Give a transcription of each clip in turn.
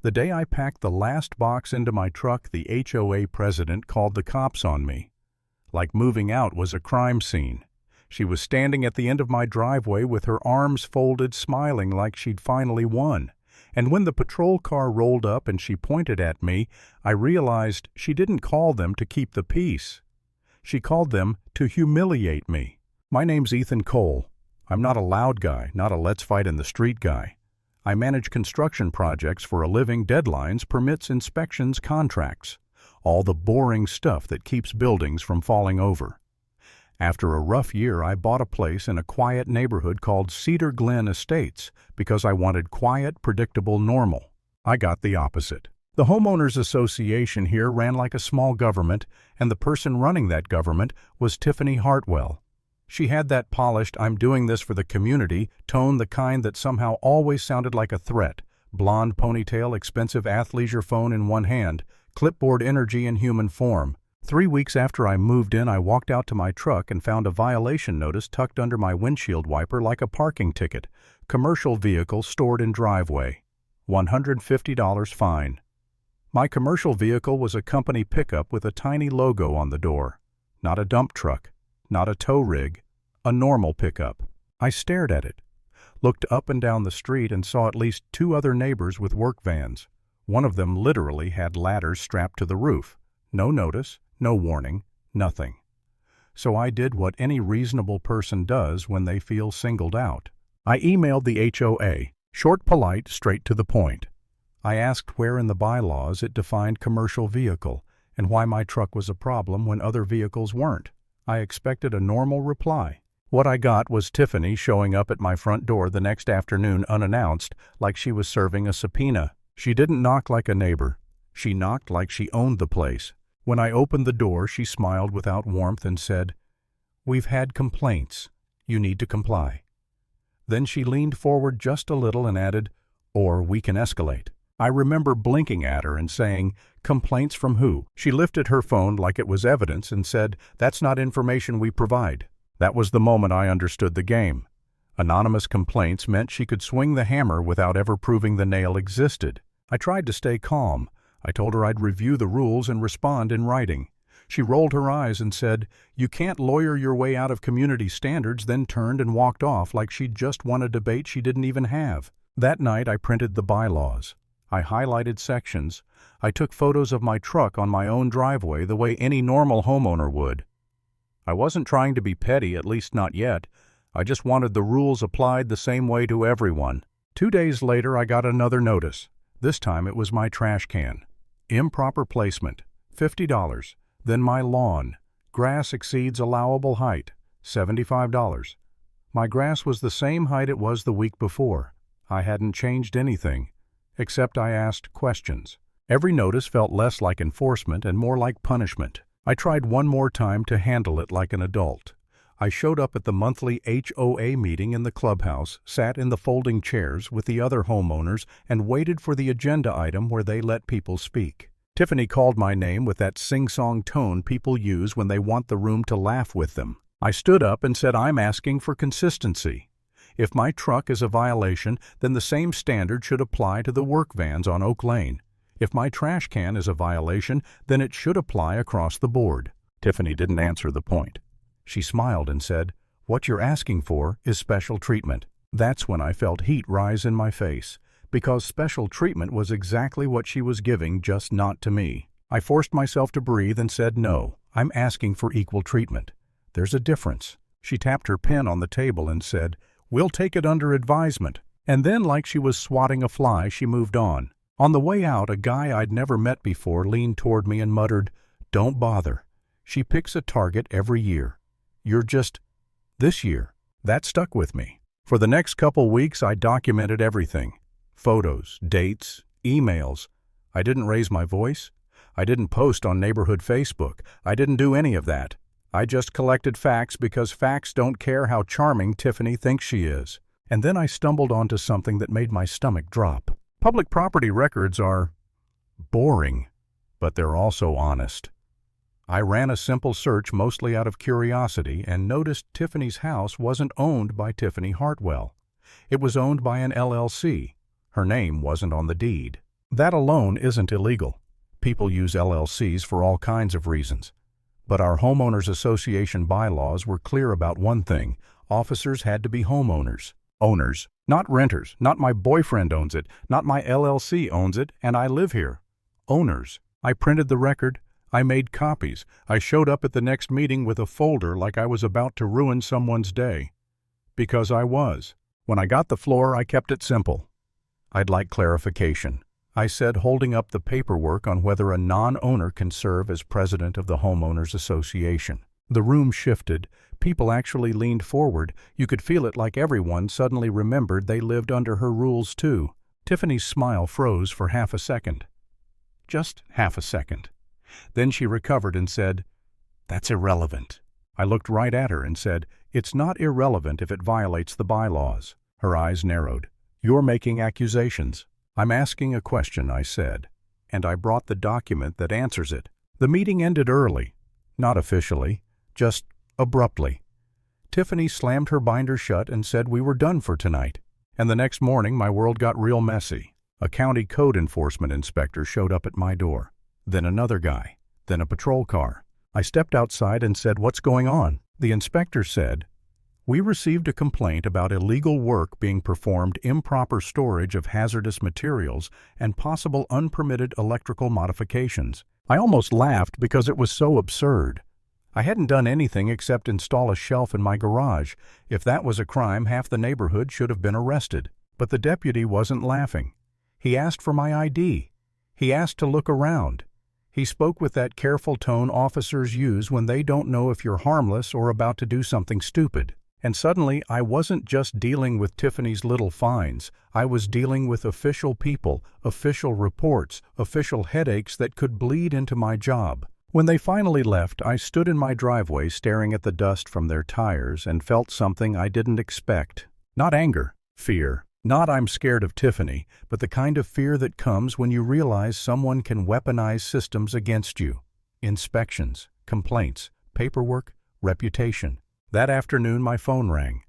The day I packed the last box into my truck, the HOA president called the cops on me. Like moving out was a crime scene. She was standing at the end of my driveway with her arms folded, smiling like she'd finally won. And when the patrol car rolled up and she pointed at me, I realized she didn't call them to keep the peace. She called them to humiliate me. My name's Ethan Cole. I'm not a loud guy, not a let's fight in the street guy. I manage construction projects for a living, deadlines, permits, inspections, contracts. All the boring stuff that keeps buildings from falling over. After a rough year, I bought a place in a quiet neighborhood called Cedar Glen Estates because I wanted quiet, predictable, normal. I got the opposite. The homeowners association here ran like a small government, and the person running that government was Tiffany Hartwell. She had that polished, I'm doing this for the community tone, the kind that somehow always sounded like a threat. Blonde ponytail, expensive athleisure phone in one hand, clipboard energy in human form. 3 weeks after I moved in, I walked out to my truck and found a violation notice tucked under my windshield wiper like a parking ticket. Commercial vehicle stored in driveway. $150 fine. My commercial vehicle was a company pickup with a tiny logo on the door. Not a dump truck, not a tow rig, a normal pickup. I stared at it, looked up and down the street and saw at least 2 other neighbors with work vans. One of them literally had ladders strapped to the roof. No notice, no warning, nothing. So I did what any reasonable person does when they feel singled out. I emailed the HOA, short, polite, straight to the point. I asked where in the bylaws it defined commercial vehicle and why my truck was a problem when other vehicles weren't. I expected a normal reply. What I got was Tiffany showing up at my front door the next afternoon unannounced, like she was serving a subpoena. She didn't knock like a neighbor. She knocked like she owned the place. When I opened the door, she smiled without warmth and said, "We've had complaints. You need to comply." Then she leaned forward just a little and added, "Or we can escalate." I remember blinking at her and saying, "Complaints from who?" She lifted her phone like it was evidence and said, "That's not information we provide." That was the moment I understood the game. Anonymous complaints meant she could swing the hammer without ever proving the nail existed. I tried to stay calm. I told her I'd review the rules and respond in writing. She rolled her eyes and said, "You can't lawyer your way out of community standards," then turned and walked off like she'd just won a debate she didn't even have. That night I printed the bylaws. I highlighted sections. I took photos of my truck on my own driveway the way any normal homeowner would. I wasn't trying to be petty, at least not yet. I just wanted the rules applied the same way to everyone. 2 days later I got another notice. This time it was my trash can. Improper placement, $50. Then my lawn. Grass exceeds allowable height, $75. My grass was the same height it was the week before. I hadn't changed anything, except I asked questions. Every notice felt less like enforcement and more like punishment. I tried one more time to handle it like an adult. I showed up at the monthly HOA meeting in the clubhouse, sat in the folding chairs with the other homeowners, and waited for the agenda item where they let people speak. Tiffany called my name with that sing-song tone people use when they want the room to laugh with them. I stood up and said, "I'm asking for consistency. If my truck is a violation, then the same standard should apply to the work vans on Oak Lane. If my trash can is a violation, then it should apply across the board." Tiffany didn't answer the point. She smiled and said, "What you're asking for is special treatment." That's when I felt heat rise in my face, because special treatment was exactly what she was giving, just not to me. I forced myself to breathe and said, "No, I'm asking for equal treatment. There's a difference." She tapped her pen on the table and said, "We'll take it under advisement." And then, like she was swatting a fly, she moved on. On the way out, a guy I'd never met before leaned toward me and muttered, "Don't bother. She picks a target every year. You're just this year." That stuck with me. For the next couple weeks, I documented everything. Photos, dates, emails. I didn't raise my voice. I didn't post on neighborhood Facebook. I didn't do any of that. I just collected facts because facts don't care how charming Tiffany thinks she is. And then I stumbled onto something that made my stomach drop. Public property records are boring, but they're also honest. I ran a simple search mostly out of curiosity and noticed Tiffany's house wasn't owned by Tiffany Hartwell. It was owned by an LLC. Her name wasn't on the deed. That alone isn't illegal. People use LLCs for all kinds of reasons. But our homeowners association bylaws were clear about one thing: officers had to be homeowners. Owners, not renters, not my boyfriend owns it, not my LLC owns it, and I live here. Owners. I printed the record. I made copies. I showed up at the next meeting with a folder like I was about to ruin someone's day. Because I was. When I got the floor, I kept it simple. I'd like clarification, I said, holding up the paperwork on whether a non-owner can serve as president of the homeowners association. The room shifted. People actually leaned forward. You could feel it, like everyone suddenly remembered they lived under her rules too. Tiffany's smile froze for half a second. Just half a second. Then she recovered and said, "That's irrelevant." I looked right at her and said, "It's not irrelevant if it violates the bylaws." Her eyes narrowed. "You're making accusations." "I'm asking a question," I said, and I brought the document that answers it. The meeting ended early. Not officially, just abruptly. Tiffany slammed her binder shut and said we were done for tonight. And the next morning my world got real messy. A county code enforcement inspector showed up at my door. Then another guy. Then a patrol car. I stepped outside and said, "What's going on?" The inspector said, "We received a complaint about illegal work being performed, improper storage of hazardous materials, and possible unpermitted electrical modifications." I almost laughed because it was so absurd. I hadn't done anything except install a shelf in my garage. If that was a crime, half the neighborhood should have been arrested. But the deputy wasn't laughing. He asked for my ID. He asked to look around. He spoke with that careful tone officers use when they don't know if you're harmless or about to do something stupid. And suddenly, I wasn't just dealing with Tiffany's little fines. I was dealing with official people, official reports, official headaches that could bleed into my job. When they finally left, I stood in my driveway staring at the dust from their tires and felt something I didn't expect. Not anger, fear. Not "I'm scared of Tiffany," but the kind of fear that comes when you realize someone can weaponize systems against you. Inspections, complaints, paperwork, reputation. That afternoon my phone rang.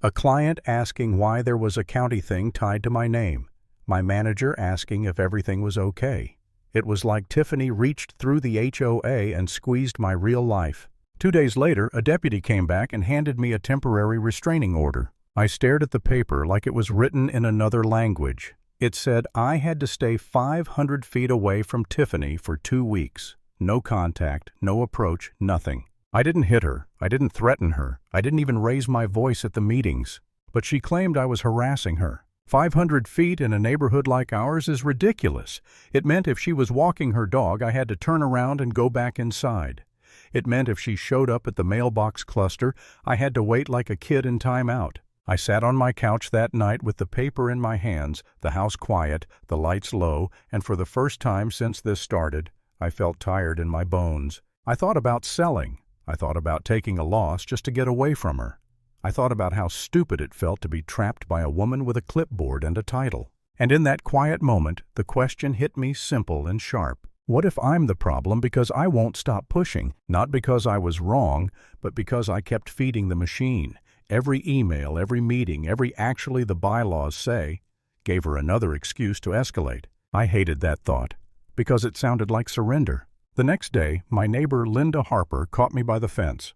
A client asking why there was a county thing tied to my name. My manager asking if everything was okay. It was like Tiffany reached through the HOA and squeezed my real life. 2 days later, a deputy came back and handed me a temporary restraining order. I stared at the paper like it was written in another language. It said I had to stay 500 feet away from Tiffany for 2 weeks. No contact, no approach, nothing. I didn't hit her. I didn't threaten her. I didn't even raise my voice at the meetings. But she claimed I was harassing her. 500 feet in a neighborhood like ours is ridiculous. It meant if she was walking her dog, I had to turn around and go back inside. It meant if she showed up at the mailbox cluster, I had to wait like a kid in timeout. I sat on my couch that night with the paper in my hands, the house quiet, the lights low, and for the first time since this started, I felt tired in my bones. I thought about selling. I thought about taking a loss just to get away from her. I thought about how stupid it felt to be trapped by a woman with a clipboard and a title. And in that quiet moment, the question hit me simple and sharp. What if I'm the problem because I won't stop pushing? Not because I was wrong, but because I kept feeding the machine. Every email, every meeting, every "actually the bylaws say" gave her another excuse to escalate. I hated that thought, because it sounded like surrender. The next day, my neighbor Linda Harper caught me by the fence.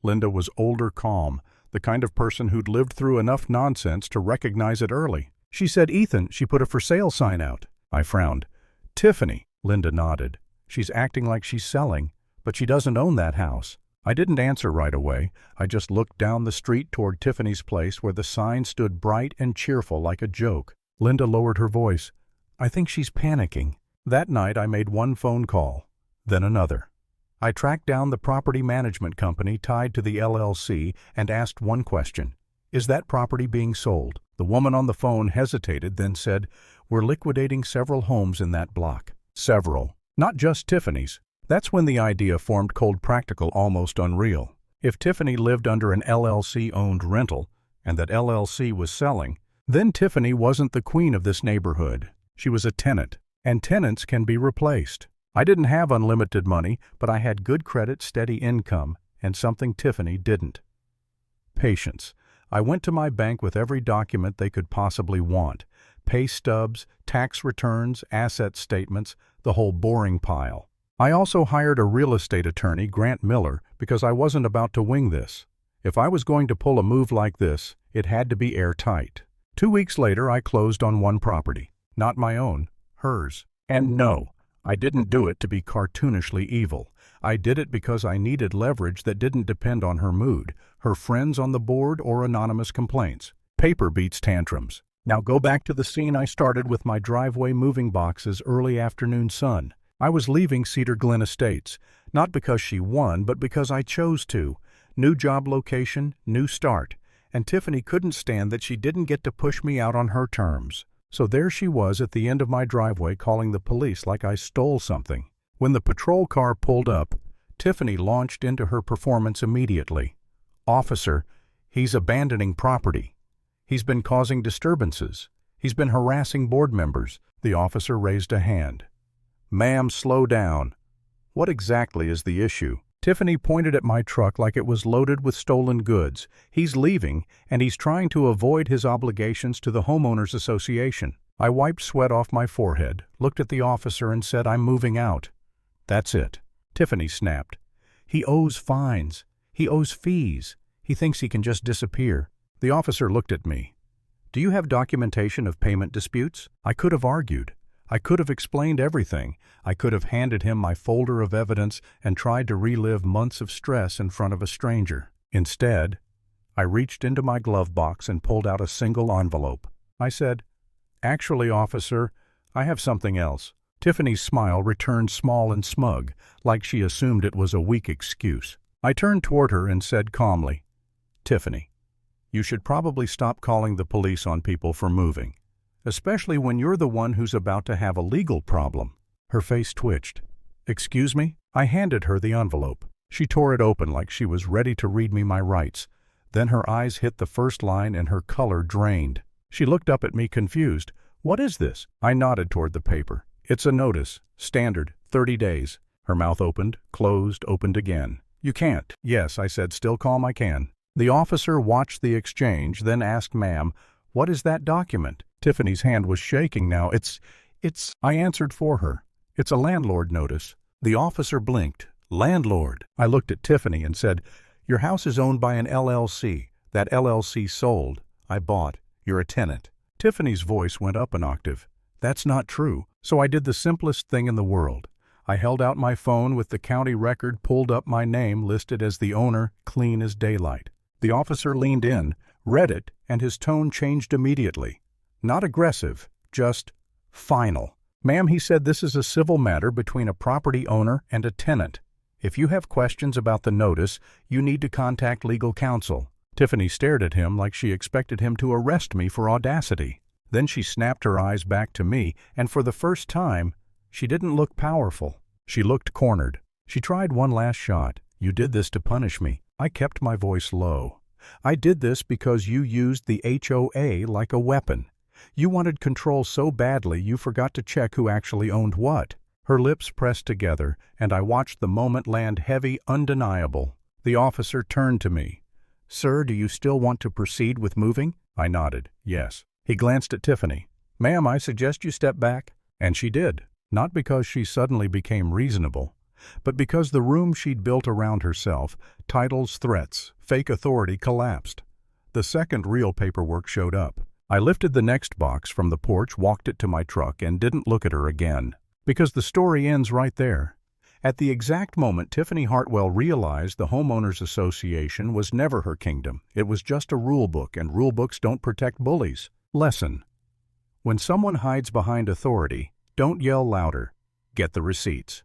Linda was older, calm, the kind of person who'd lived through enough nonsense to recognize it early. She said, "Ethan, she put a for sale sign out." I frowned. "Tiffany," Linda nodded. "She's acting like she's selling, but she doesn't own that house." I didn't answer right away. I just looked down the street toward Tiffany's place where the sign stood bright and cheerful like a joke. Linda lowered her voice. "I think she's panicking." That night I made one phone call, then another. I tracked down the property management company tied to the LLC and asked one question. "Is that property being sold?" The woman on the phone hesitated, then said, "We're liquidating several homes in that block." Several. Not just Tiffany's. That's when the idea formed cold practical, almost unreal. If Tiffany lived under an LLC-owned rental, and that LLC was selling, then Tiffany wasn't the queen of this neighborhood. She was a tenant, and tenants can be replaced. I didn't have unlimited money, but I had good credit, steady income, and something Tiffany didn't. Patience. I went to my bank with every document they could possibly want. pay stubs, tax returns, asset statements, the whole boring pile. I also hired a real estate attorney, Grant Miller, because I wasn't about to wing this. If I was going to pull a move like this, it had to be airtight. 2 weeks later, I closed on one property. Not my own, hers. And no, I didn't do it to be cartoonishly evil. I did it because I needed leverage that didn't depend on her mood, her friends on the board, or anonymous complaints. Paper beats tantrums. Now go back to the scene I started with my driveway moving boxes, early afternoon sun. I was leaving Cedar Glen Estates, not because she won, but because I chose to. New job location, new start. And Tiffany couldn't stand that she didn't get to push me out on her terms. So there she was at the end of my driveway calling the police like I stole something. When the patrol car pulled up, Tiffany launched into her performance immediately. "Officer, he's abandoning property. He's been causing disturbances. He's been harassing board members." The officer raised a hand. "Ma'am, slow down. What exactly is the issue?" Tiffany pointed at my truck like it was loaded with stolen goods. "He's leaving, and he's trying to avoid his obligations to the homeowners association." I wiped sweat off my forehead, looked at the officer, and said, "I'm moving out." "That's it." Tiffany snapped. "He owes fines. He owes fees. He thinks he can just disappear." The officer looked at me. "Do you have documentation of payment disputes?" I could have argued. I could have explained everything. I could have handed him my folder of evidence and tried to relive months of stress in front of a stranger. Instead, I reached into my glove box and pulled out a single envelope. I said, "Actually, officer, I have something else." Tiffany's smile returned small and smug, like she assumed it was a weak excuse. I turned toward her and said calmly, "Tiffany, you should probably stop calling the police on people for moving, especially when you're the one who's about to have a legal problem." Her face twitched. "Excuse me?" I handed her the envelope. She tore it open like she was ready to read me my rights. Then her eyes hit the first line and her color drained. She looked up at me confused. "What is this?" I nodded toward the paper. "It's a notice. Standard. 30 days. Her mouth opened, closed, opened again. "You can't." "Yes," I said, still calm, "I can." The officer watched the exchange, then asked, "Ma'am, what is that document?" Tiffany's hand was shaking now. It's, I answered for her. "It's a landlord notice." The officer blinked. "Landlord?" I looked at Tiffany and said, "Your house is owned by an LLC. That LLC sold. I bought. You're a tenant." Tiffany's voice went up an octave. "That's not true." So I did the simplest thing in the world. I held out my phone with the county record, pulled up my name listed as the owner, clean as daylight. The officer leaned in, read it, and his tone changed immediately. Not aggressive, just final. "Ma'am," he said, "this is a civil matter between a property owner and a tenant. If you have questions about the notice, you need to contact legal counsel." Tiffany stared at him like she expected him to arrest me for audacity. Then she snapped her eyes back to me, and for the first time, she didn't look powerful. She looked cornered. She tried one last shot. "You did this to punish me." I kept my voice low. "I did this because you used the HOA like a weapon. You wanted control so badly you forgot to check who actually owned what." Her lips pressed together, and I watched the moment land heavy, undeniable. The officer turned to me. "Sir, do you still want to proceed with moving?" I nodded, yes. He glanced at Tiffany. "Ma'am, I suggest you step back." And she did, not because she suddenly became reasonable, but because the room she'd built around herself, titles, threats, fake authority, collapsed. The second real paperwork showed up. I lifted the next box from the porch, walked it to my truck, and didn't look at her again. Because the story ends right there. At the exact moment Tiffany Hartwell realized the Homeowners Association was never her kingdom. It was just a rule book, and rule books don't protect bullies. Lesson: when someone hides behind authority, don't yell louder. Get the receipts.